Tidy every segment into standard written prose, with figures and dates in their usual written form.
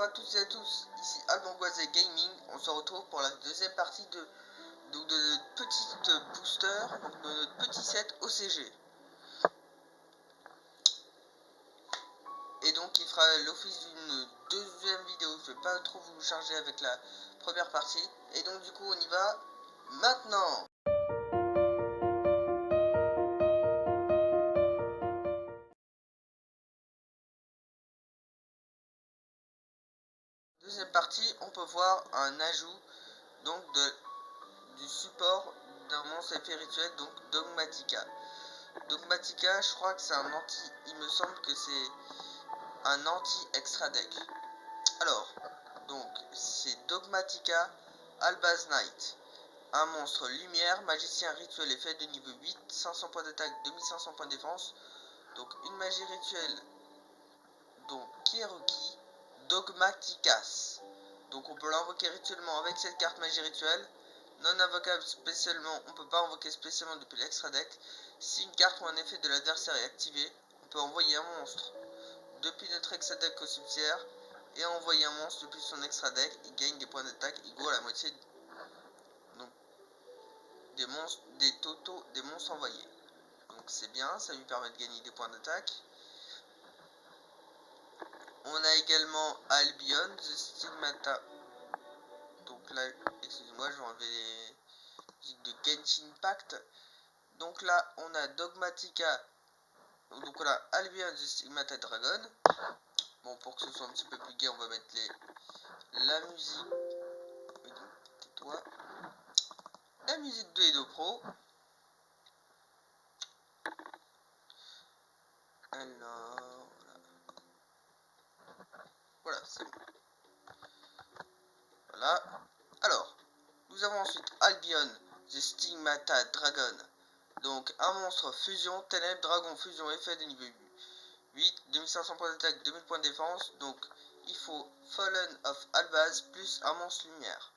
Bonjour à tous et à tous, ici Albangoisé Gaming. On se retrouve pour la deuxième partie de notre petite booster, donc de notre petit set OCG. Et donc il fera l'office d'une deuxième vidéo. Je vais pas trop vous charger avec la première partie. Et donc du coup on y va maintenant. Deuxième partie, on peut voir un ajout donc du support d'un monstre épée rituel, donc Dogmatika. Dogmatika, je crois que c'est un anti, il me semble que c'est un anti extra deck. Alors, donc c'est Dogmatika Albaz Knight, un monstre lumière, magicien rituel effet de niveau 8, 500 points d'attaque, 2500 points de défense. Donc une magie rituelle, donc Kieruki Dogmatikas. Donc on peut l'invoquer rituellement avec cette carte magie rituelle. Non invocable spécialement, on peut pas invoquer spécialement depuis l'extra deck. Si une carte ou un effet de l'adversaire est activé, on peut envoyer un monstre depuis notre extra deck au cimetière et envoyer un monstre depuis son extra deck. Il gagne des points d'attaque égaux à la moitié donc des monstres, des totaux des monstres envoyés. Donc c'est bien, ça lui permet de gagner des points d'attaque. On a également Albion, The Stigmata. Donc là, excusez-moi, je vais enlever les musiques de Genshin Impact. Donc là, on a Dogmatika. Donc on a Albion, The Stigmata Dragon. Bon, pour que ce soit un petit peu plus gai, on va mettre la musique. Oui, donc, tais-toi. La musique de Edo Pro. Alors, voilà, c'est bon. Voilà. Alors, nous avons ensuite Albion, The Stigmata Dragon. Donc, un monstre fusion, ténèbres, dragon, fusion, effet de niveau 8, 2500 points d'attaque, 2000 points de défense. Donc, il faut Fallen of Albaz plus un monstre lumière.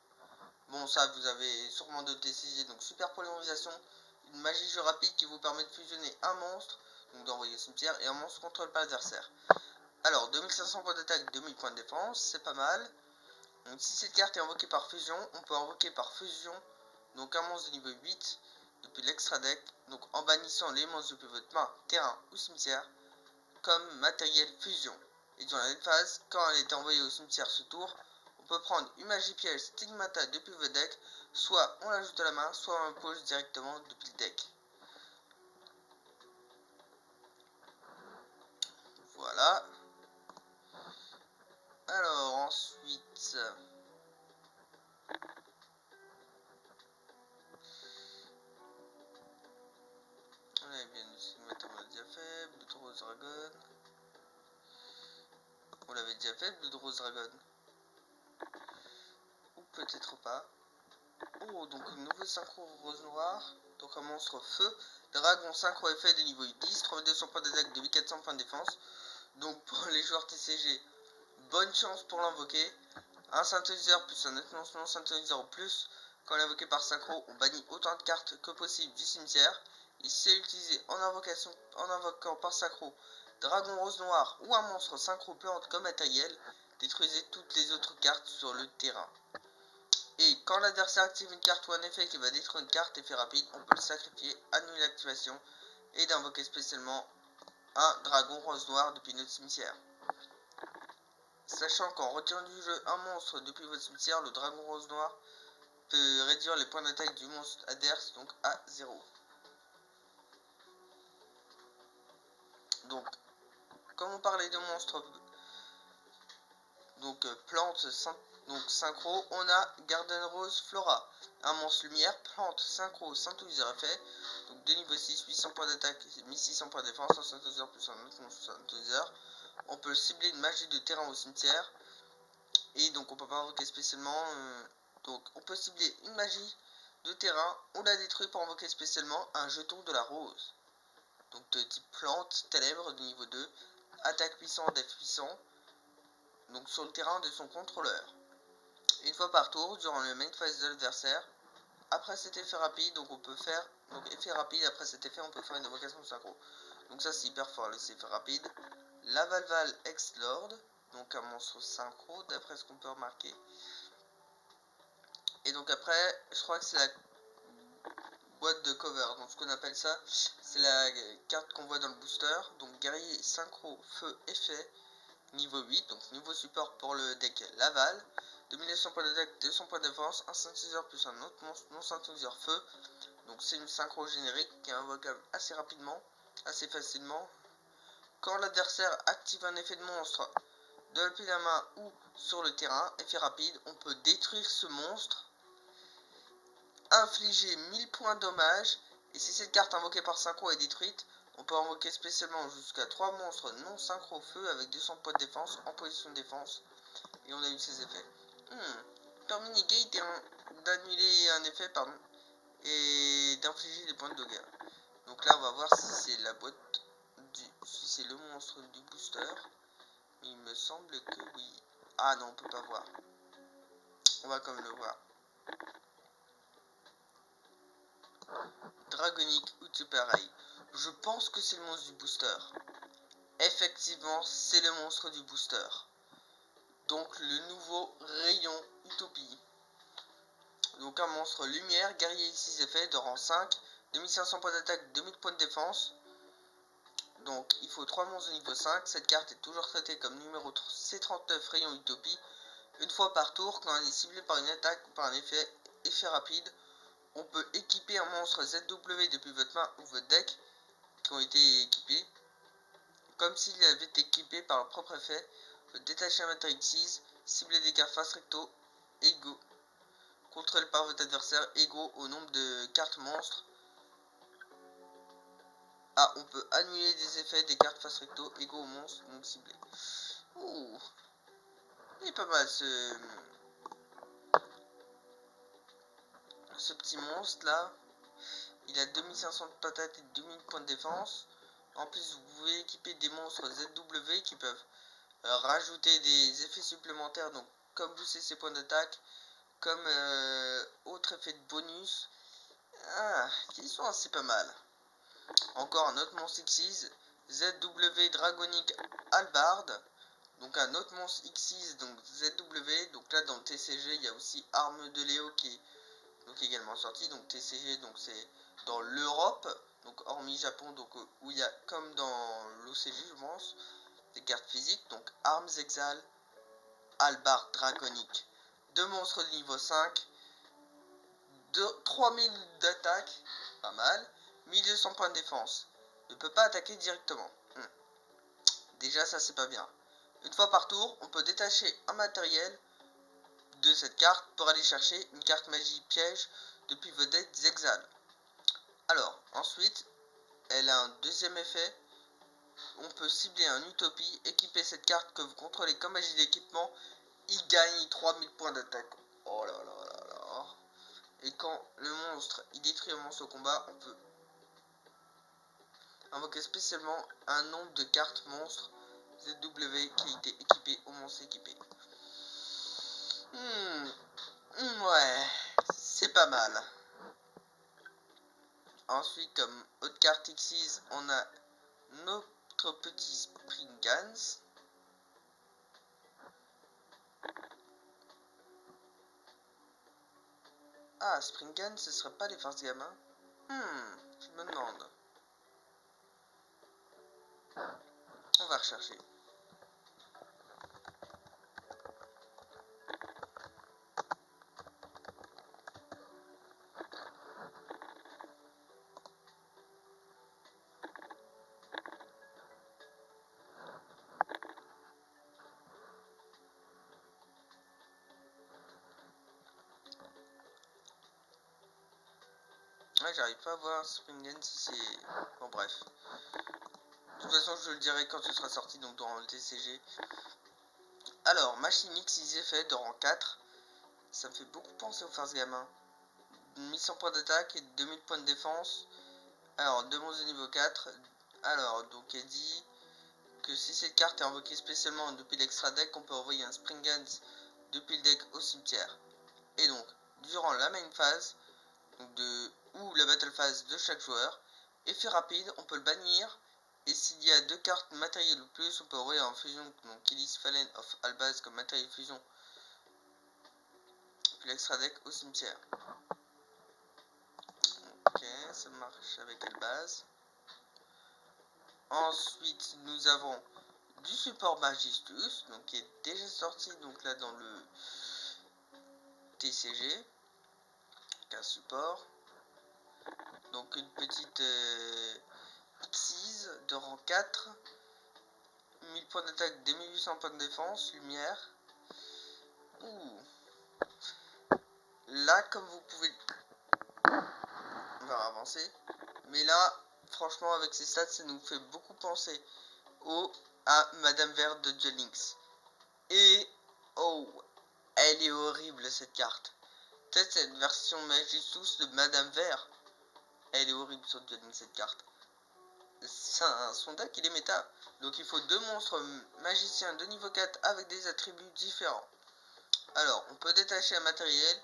Bon, ça, vous avez sûrement noté CG, donc super polymérisation. Une magie jeu rapide qui vous permet de fusionner un monstre, donc d'envoyer au cimetière, et un monstre contrôle par l'adversaire. Alors, 2500 points d'attaque, 2000 points de défense, c'est pas mal. Donc, si cette carte est invoquée par fusion, on peut invoquer par fusion donc un monstre de niveau 8 depuis l'extra deck, donc en bannissant les monstres depuis votre main, terrain ou cimetière, comme matériel fusion. Et dans la même phase, quand elle est envoyée au cimetière ce tour, on peut prendre une magie piège Stigmata depuis votre deck, soit on l'ajoute à la main, soit on la pose directement depuis le deck. Voilà. Alors ensuite, on avait bien le Stigmata, on l'a déjà fait, Blood Rose Dragon. On l'avait déjà fait, Blood Rose Dragon. Ou peut-être pas. Oh, donc un nouveau synchro rose noir. Donc un monstre feu. Dragon synchro effet de niveau 10. 3200 points d'attaque, 2400 points de défense. Donc pour les joueurs TCG, bonne chance pour l'invoquer. Un synthétiseur plus un lancement synthétiseur en plus. Quand l'invoqué par synchro, on bannit autant de cartes que possible du cimetière. Il s'est utilisé en invocation, en invoquant par synchro Dragon rose noir ou un monstre synchro plante comme matériel. Détruisez toutes les autres cartes sur le terrain. Et quand l'adversaire active une carte ou un effet qui va détruire une carte, effet rapide, on peut le sacrifier, annuler l'activation et d'invoquer spécialement un dragon rose noir depuis notre cimetière. Sachant qu'en retirant du jeu un monstre depuis votre cimetière, le dragon rose noir peut réduire les points d'attaque du monstre adverse donc à 0. Donc, comme on parlait de monstres donc plantes donc synchro, on a Garden Rose Flora, un monstre lumière, plante, synchro, synthétiseur effet, donc de niveau 6, 800 points d'attaque, 1600 points de défense, un synthétiseur plus un autre monstre synthétiseur. On peut cibler une magie de terrain au cimetière, et donc on peut pas invoquer spécialement, donc on peut cibler une magie de terrain, on la détruit pour invoquer spécialement un jeton de la rose, donc de type plante, ténèbres de niveau 2, attaque puissant, def puissant, donc sur le terrain de son contrôleur. Une fois par tour, durant le main phase de l'adversaire, après cet effet rapide, donc on peut faire, donc effet rapide, après cet effet on peut faire une invocation de synchro. Donc ça c'est hyper fort, les effets rapides. La Valval Ex-Lord, donc un monstre synchro d'après ce qu'on peut remarquer. Et donc après, je crois que c'est la boîte de cover, donc ce qu'on appelle ça, c'est la carte qu'on voit dans le booster. Donc guerrier synchro feu effet niveau 8, donc niveau support pour le deck Laval. 2200 points d'attaque, 200 points de défense, un synthétiseur plus un autre monstre non synthétiseur feu. Donc c'est une synchro générique qui est invocable assez rapidement, assez facilement. Quand l'adversaire active un effet de monstre de la pile à main ou sur le terrain, effet rapide, on peut détruire ce monstre, infliger 1000 points de dommage, et si cette carte invoquée par synchro est détruite, on peut invoquer spécialement jusqu'à 3 monstres non synchro feu avec 200 points de défense en position de défense, et on a eu ces effets. Permis d'annuler un effet, et d'infliger des points de dégâts. Donc là on va voir si c'est la boîte si c'est le monstre du booster. Il me semble que oui. Ah non, on peut pas voir. On va quand même le voir. Dragonic ou pareil. Je pense que c'est le monstre du booster. Effectivement, c'est le monstre du booster. Donc le nouveau rayon Utopie. Donc un monstre lumière, guerrier 6 effets de rang 5, 2500 points d'attaque, 2000 points de défense. Donc il faut 3 monstres de niveau 5. Cette carte est toujours traitée comme numéro C39 rayon Utopie. Une fois par tour, quand elle est ciblée par une attaque ou par un effet rapide, on peut équiper un monstre ZW depuis votre main ou votre deck qui ont été équipés, comme s'il avait été équipé par leur propre effet. Détacher un matériel X, cibler des cartes face recto égaux, contrôlés par votre adversaire égaux au nombre de cartes monstres. Ah, on peut annuler des effets des cartes face recto égaux aux monstres donc ciblés. Ouh, il est pas mal ce petit monstre là. Il a 2500 de patates et 2000 points de défense. En plus, vous pouvez équiper des monstres ZW qui peuvent rajouter des effets supplémentaires, donc comme booster ses points d'attaque, comme autre effet de bonus, qui sont assez pas mal. Encore un autre monstre X6, ZW Dragonic Halbard, donc un autre monstre X6, donc ZW, donc là dans le TCG il y a aussi Arme de Léo qui est donc également sorti, donc TCG, donc c'est dans l'Europe, donc hormis Japon, donc où il y a comme dans l'OCG je pense, des cartes physiques, donc Armes Exal, Halbard Dragonic, 2 monstres de niveau 5, 3000 d'attaque, pas mal, 1200 points de défense, ne peut pas attaquer directement. Déjà ça c'est pas bien. Une fois par tour, on peut détacher un matériel de cette carte pour aller chercher une carte magie piège depuis vos decks Exal. Alors, ensuite, elle a un deuxième effet. On peut cibler un Utopie, équiper cette carte que vous contrôlez comme magie d'équipement. Il gagne 3000 points d'attaque. Oh là là là là. Et quand le monstre il détruit un monstre au combat, on peut invoquer spécialement un nombre de cartes monstres ZW qui a été équipé au monstre équipé. Ouais, c'est pas mal. Ensuite, comme autre carte Xyz, on a notre petit Springans. Ah, Springans, ce serait pas les forces gamma? Je me demande. On va rechercher. Ouais, j'arrive pas à voir Springans si c'est... Bon, bref. De toute façon, je le dirai quand ce sera sorti, donc dans le TCG. Alors, Machine X, ils effets de rang 4. Ça me fait beaucoup penser aux forces gamma. 1100 points d'attaque et 2000 points de défense. Alors, 2 monstres de niveau 4. Alors, donc, elle dit que si cette carte est invoquée spécialement depuis l'extra deck, on peut envoyer un Springans depuis le deck au cimetière. Et donc, durant la main phase, donc ou la battle phase de chaque joueur, effet rapide, on peut le bannir Et s'il y a 2 cartes matérielles ou plus, on peut envoyer en fusion donc Killis Fallen of Albaz comme matériel fusion. Puis l'extra deck au cimetière. Ok, ça marche avec Albaz. Ensuite, nous avons du support Magistus, donc qui est déjà sorti donc là dans le TCG, qu'un support. Donc une petite Xyz de rang 4, 1000 points d'attaque, 2800 points de défense, lumière. Ouh. Là, comme vous pouvez, on va avancer. Mais là, franchement, avec ces stats, ça nous fait beaucoup penser à Madame Verte de Duel Links. Et oh, elle est horrible cette carte. Peut-être cette version Magistus de Madame Vert. Elle est horrible sur Duel Links cette carte. Son deck il est méta. Donc il faut 2 monstres magiciens de niveau 4 avec des attributs différents. Alors, on peut détacher un matériel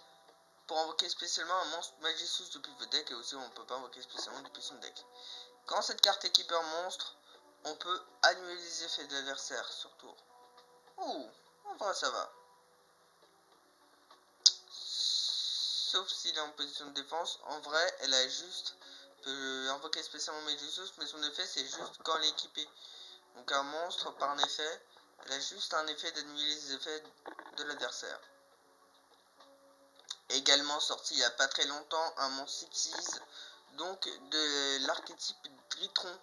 pour invoquer spécialement un monstre Magistus depuis votre deck, et aussi on peut pas invoquer spécialement depuis son deck. Quand cette carte équipe un monstre, on peut annuler les effets de l'adversaire sur tour. Ouh, en vrai ça va. Sauf s'il est en position de défense. En vrai, elle a juste peut invoquer spécialement Magistus, mais son effet c'est juste quand elle est équipée. Donc un monstre, par un effet, elle a juste un effet d'annuler les effets de l'adversaire. Également sorti il n'y a pas très longtemps un monstre Xyz, donc de l'archétype Dritron.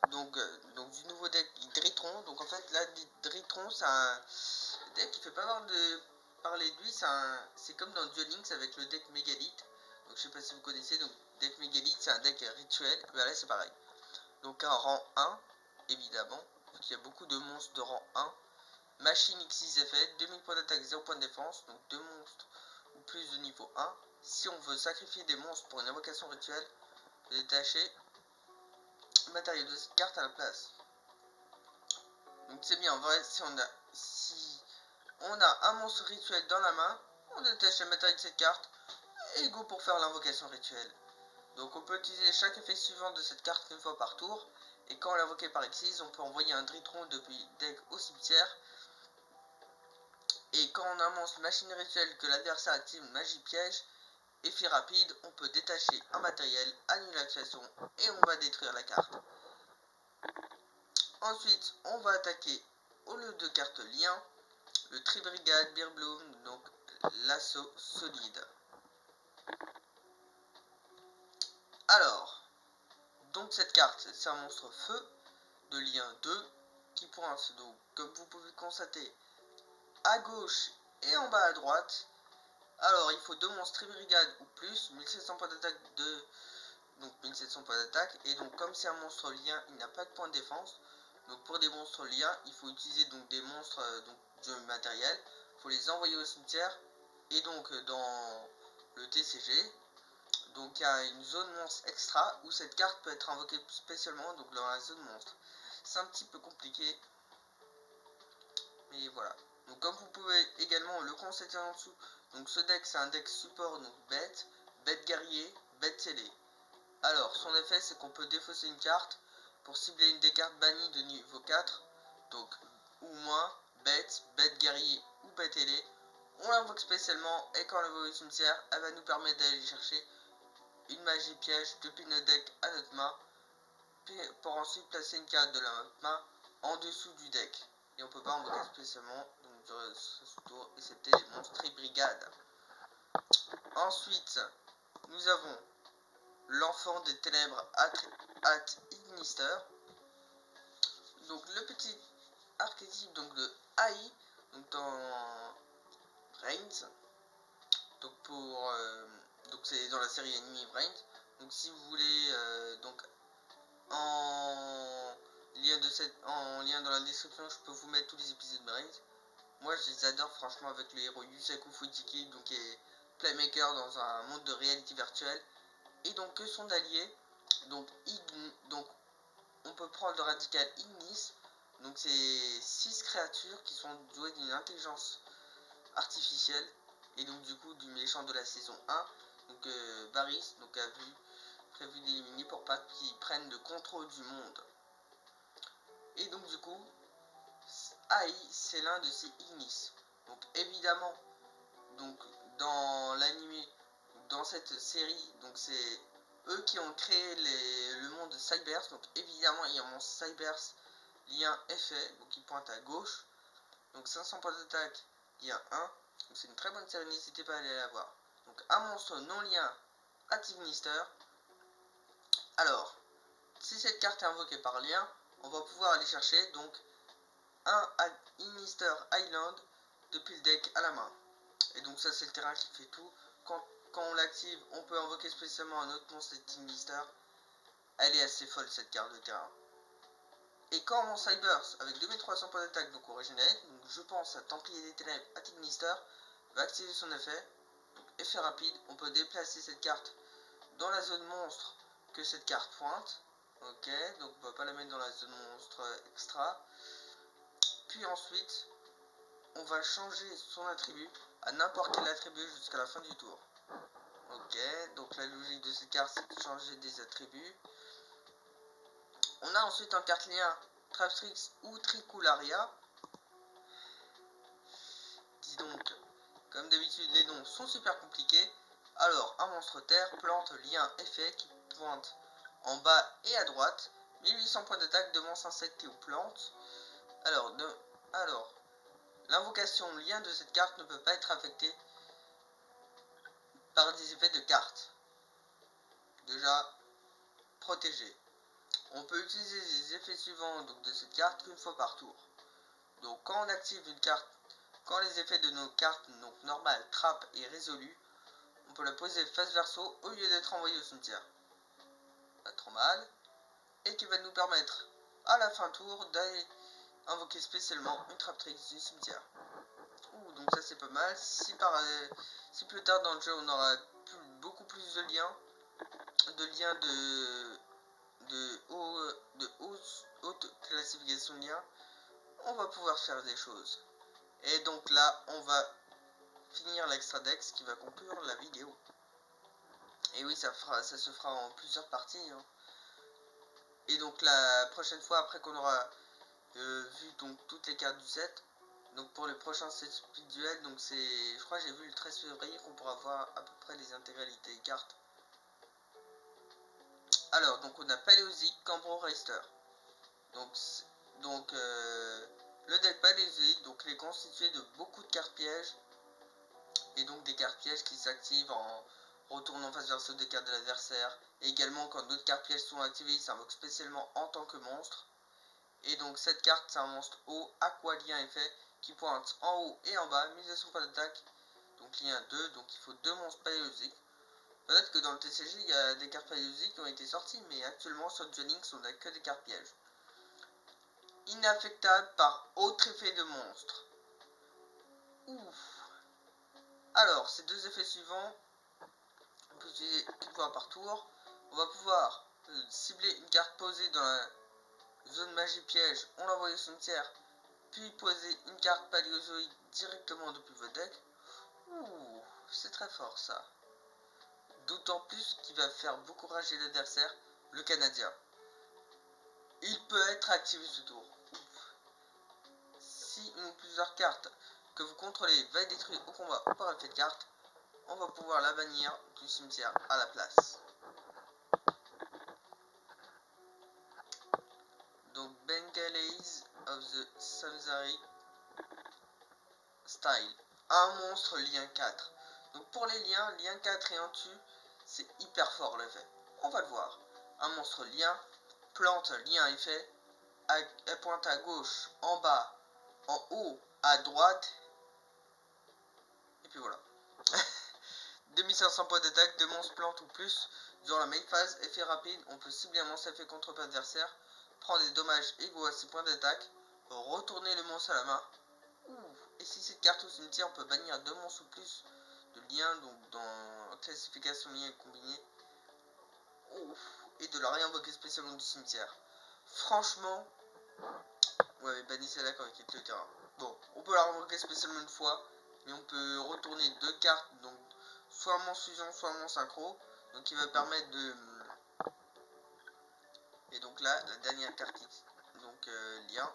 Donc du nouveau deck Dritron. Donc en fait là Dritron c'est un deck qui fait pas mal de parler de lui. C'est comme dans Duel Links avec le deck Mégalithe. Donc je sais pas si vous connaissez. Donc deck Mégalithe c'est un deck rituel. Ben là c'est pareil. Donc un rang 1 évidemment. Donc il y a beaucoup de monstres de rang 1. Machine X6 effet, 2000 points d'attaque, 0 points de défense. Donc 2 monstres ou plus de niveau 1. Si on veut sacrifier des monstres pour une invocation rituelle, détacher matériel de cette carte à la place. Donc c'est bien, en vrai, si on a un monstre rituel dans la main, on détache le matériel de cette carte et go pour faire l'invocation rituelle. Donc on peut utiliser chaque effet suivant de cette carte une fois par tour. Et quand on l'invoque par Xyz, on peut envoyer un Dritron depuis deck au cimetière. Et quand on a un monstre machine rituelle que l'adversaire active une magie piège, effet rapide, on peut détacher un matériel, annuler l'action et on va détruire la carte. Ensuite, on va attaquer au lieu de carte lien, le Tribrigade Beerbloom, donc l'assaut solide. Alors, donc cette carte, c'est un monstre feu de lien 2 qui pointe, donc comme vous pouvez constater, à gauche et en bas à droite. Alors, il faut 2 monstres Tribrigade ou plus, 1700 points d'attaque donc 1700 points d'attaque. Et donc, comme c'est un monstre lien, il n'a pas de point de défense. Donc, pour des monstres liens, il faut utiliser donc des monstres de matériel. Il faut les envoyer au cimetière. Et donc, dans le TCG, donc il y a une zone monstre extra où cette carte peut être invoquée spécialement, donc dans la zone monstre. C'est un petit peu compliqué, mais voilà. Donc comme vous pouvez également le constater en dessous, donc ce deck c'est un deck support, donc bête guerrier, bête scellé. Alors son effet c'est qu'on peut défausser une carte pour cibler une des cartes bannies de niveau 4, donc ou moins, bête guerrier ou bête ailée. On l'invoque spécialement et quand on l'invoque au cimetière, elle va nous permettre d'aller chercher une magie piège depuis notre deck à notre main pour ensuite placer une carte de la main en dessous du deck. Et on peut pas invoquer spécialement donc durant ce tour, excepté les monstres brigades. Ensuite, nous avons l'enfant des ténèbres at Ignister. Donc le petit archétype donc de AI, donc dans Brains. Donc donc c'est dans la série Enemy Brains. Donc si vous voulez donc en lien dans la description, je peux vous mettre tous les épisodes de Brains. Moi je les adore franchement avec le héros Yusaku Fujiki, donc qui est playmaker dans un monde de réalité virtuelle. Et donc que son allié, donc on peut prendre le radical Ignis. Donc c'est 6 créatures qui sont douées d'une intelligence artificielle. Et donc du coup du méchant de la saison 1. Donc Varys donc a vu prévu d'éliminer pour pas qu'ils prennent le contrôle du monde. Et donc du coup, AI c'est l'un de ces Ignis. Donc évidemment, donc dans l'anime, dans cette série, donc c'est eux qui ont créé le monde de Cyberse. Donc évidemment il y a mon Cyberse lien effet, donc il pointe à gauche. Donc 500 points d'attaque, lien 1. Donc c'est une très bonne série, n'hésitez pas à aller la voir. Donc un monstre non lien à Tignister. Alors, si cette carte est invoquée par lien, on va pouvoir aller chercher donc un Inister Island depuis le deck à la main. Et donc ça c'est le terrain qui fait tout. Quand on l'active, on peut invoquer spécialement un autre monstre de Inister. Elle est assez folle cette carte de terrain. Et quand mon Cyberse avec 2300 points d'attaque donc originel, donc je pense à Templier des Ténèbres à Tignister, va activer son effet. Donc effet rapide, on peut déplacer cette carte dans la zone monstre que cette carte pointe. Ok, donc on va pas la mettre dans la zone monstre extra. Puis ensuite, on va changer son attribut à n'importe quel attribut jusqu'à la fin du tour. Ok, donc la logique de cette carte c'est de changer des attributs. On a ensuite en carte lien Traptrix ou Tricularia. Dis donc, comme d'habitude les noms sont super compliqués. Alors un monstre terre, plante, lien, effet qui pointe en bas et à droite. 1800 points d'attaque de monstres insectes ou plantes. Alors, l'invocation lien de cette carte ne peut pas être affectée par des effets de carte. Déjà, protégé. On peut utiliser les effets suivants donc, de cette carte qu'une fois par tour. Donc quand on active une carte, quand les effets de nos cartes donc normales, trappe et résolues, on peut la poser face verso au lieu d'être envoyée au cimetière. Pas trop mal. Et qui va nous permettre à la fin tour d'aller invoquer spécialement une Traptrix du cimetière. Donc ça c'est pas mal. Si plus tard dans le jeu on aura beaucoup plus de liens de haute classification de liens, on va pouvoir faire des choses. Et donc là on va finir l'extra dex qui va conclure la vidéo. Et oui, ça se fera en plusieurs parties. Hein. Et donc la prochaine fois, après qu'on aura vu donc toutes les cartes du set, donc pour le prochain set speed duel, donc c'est, je crois que j'ai vu le 13 février qu'on pourra voir à peu près les intégralités des cartes. Alors donc on a Paléozique, Cambro, Reister. Donc le deck Paléozique donc il est constitué de beaucoup de cartes pièges. Et donc des cartes pièges qui s'activent en retournant face verso des cartes de l'adversaire. Et également quand d'autres cartes pièges sont activées, il s'invoque spécialement en tant que monstre. Et donc cette carte c'est un monstre haut, aqua lien effet, qui pointe en haut et en bas, 1200 points d'attaque. Donc lien 2, donc il faut deux monstres paléosiques. Peut-être que dans le TCG il y a des cartes paléosiques qui ont été sorties, mais actuellement sur Duelings on n'a que des cartes pièges. Inaffectable par autre effet de monstre. Ouf. Alors, ces deux effets suivants, on peut utiliser une fois par tour. On va pouvoir cibler une carte posée dans la zone magie piège, on l'envoie au cimetière, puis poser une carte paléozoïque directement depuis votre deck. Ouh, c'est très fort ça. D'autant plus qu'il va faire beaucoup rager l'adversaire, le Canadien. Il peut être activé ce tour. Si une ou plusieurs cartes que vous contrôlez va être détruite au combat ou par effet de carte, on va pouvoir la bannir du cimetière à la place. Donc Bengalaise of the Samsari Style. Un monstre lien 4. Donc pour les liens, lien 4 et en dessus, c'est hyper fort l'effet. On va le voir. Un monstre lien, plante lien effet, elle pointe à gauche, en bas, en haut, à droite. Et puis voilà. 2500 points d'attaque, de monstres plantes ou plus. Durant la main phase, effet rapide, on peut cibler un monstre effet contre l'adversaire, prendre des dommages égaux à ses points d'attaque, retourner le monstre à la main. Et si cette carte au cimetière, on peut bannir deux monstres ou plus de liens, donc dans classification lien combinée. Et de la réinvoquer spécialement du cimetière. Franchement, ouais, bannissez-la quand il quitte le terrain. Bon, on peut la réinvoquer spécialement une fois, mais on peut retourner deux cartes, donc soit mon fusion, soit mon synchro, donc qui va permettre Et donc là, la dernière carte, donc lien.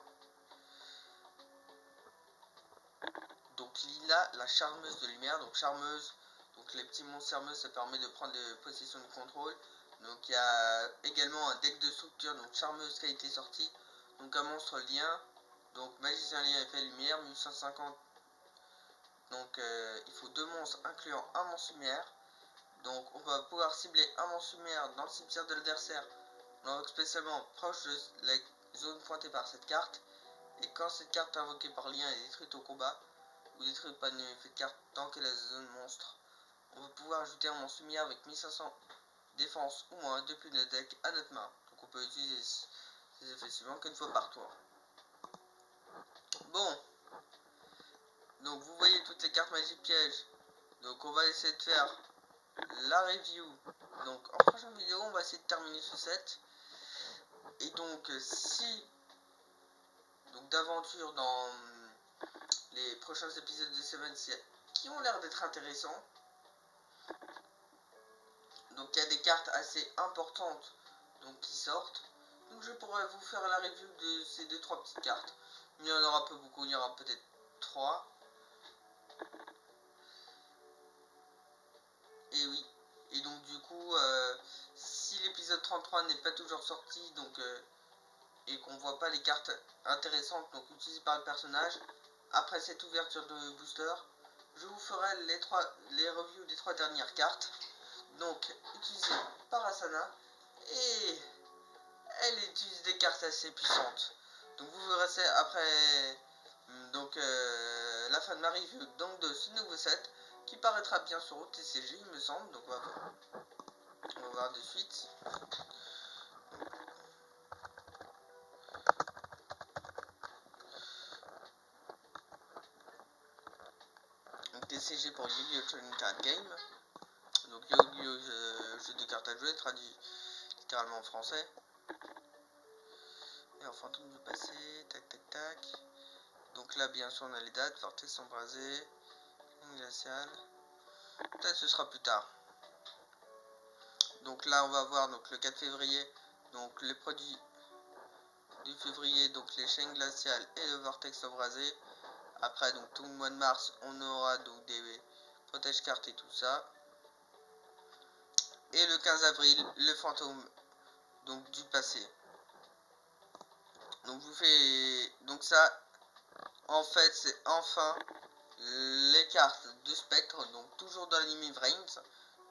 Donc Lila, la charmeuse de lumière, donc charmeuse, donc les petits monstres charmeuses, ça permet de prendre possession de contrôle. Donc il y a également un deck de structure, donc charmeuse qui a été sorti, donc un monstre lien, donc magicien lien effet lumière, 1150. Donc il faut 2 monstres incluant un monstre lumière. Donc on va pouvoir cibler un monstre lumière dans le cimetière de l'adversaire, donc spécialement proche de la zone pointée par cette carte. Et quand cette carte invoquée par lien est détruite au combat, ou détruite par une effet de carte tant qu'elle est la zone monstre, on va pouvoir ajouter un monstre lumière avec 1500 défense ou moins depuis notre deck à notre main. Donc on peut utiliser ces effets suivants qu'une fois par tour. Bon, donc vous voyez toutes les cartes magiques pièges. Donc on va essayer de faire la review. Donc en prochaine vidéo on va essayer de terminer ce set. Et donc si donc d'aventure dans les prochains épisodes de Seven qui ont l'air d'être intéressants. Donc il y a des cartes assez importantes donc qui sortent. Donc je pourrais vous faire la review de ces 2-3 petites cartes. Il y en aura pas beaucoup, il y en aura peut-être 3. Et oui. Et donc du coup, si l'épisode 33 n'est pas toujours sorti, donc et qu'on voit pas les cartes intéressantes donc utilisées par le personnage, après cette ouverture de booster, je vous ferai les reviews des 3 dernières cartes. Donc utilisées par Asana. Et elle utilise des cartes assez puissantes. Donc vous verrez ça après donc la fin de ma review donc de ce nouveau set qui paraîtra bien sur OTCG il me semble. Donc on va voir de suite. Donc TCG pour Yu-Gi-Oh! Trading Card Game. Donc Yu-Gi-Oh! Jeu de cartes à jouer traduit littéralement en français. Et en fantôme du passé, tac tac tac. Donc là bien sûr on a les dates, vortex embrasé, glacial. Peut-être ce sera plus tard. Donc là on va voir donc le 4 février donc les produits du février, donc les chaînes glaciales et le vortex embrasé. Après donc tout le mois de mars on aura donc des protège cartes et tout ça. Et le 15 avril le fantôme donc du passé. Donc je vous fais donc ça en fait c'est enfin les cartes de spectre, donc toujours dans l'anime Vrains.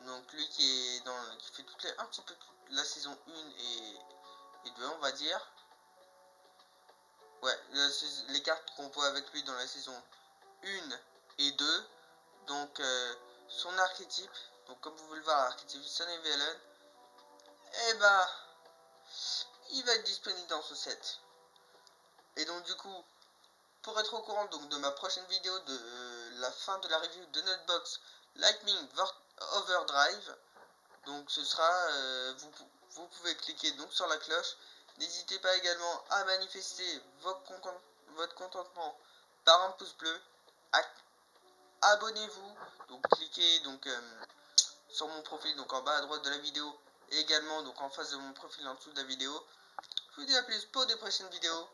Donc lui qui est qui fait un petit peu toute la saison 1 et 2 on va dire. Ouais, les cartes qu'on voit avec lui dans la saison 1 et 2. Donc son archétype, donc comme vous pouvez le voir, l'archétype Sunny Velen, et bah il va être disponible dans ce set. Et donc du coup, pour être au courant donc de ma prochaine vidéo de la fin de la review de notre box Lightning Overdrive, donc ce sera vous pouvez cliquer donc sur la cloche. N'hésitez pas également à manifester votre contentement par un pouce bleu. Abonnez-vous, donc cliquez donc sur mon profil donc en bas à droite de la vidéo et également donc en face de mon profil en dessous de la vidéo. Je vous dis à plus pour des prochaines vidéos.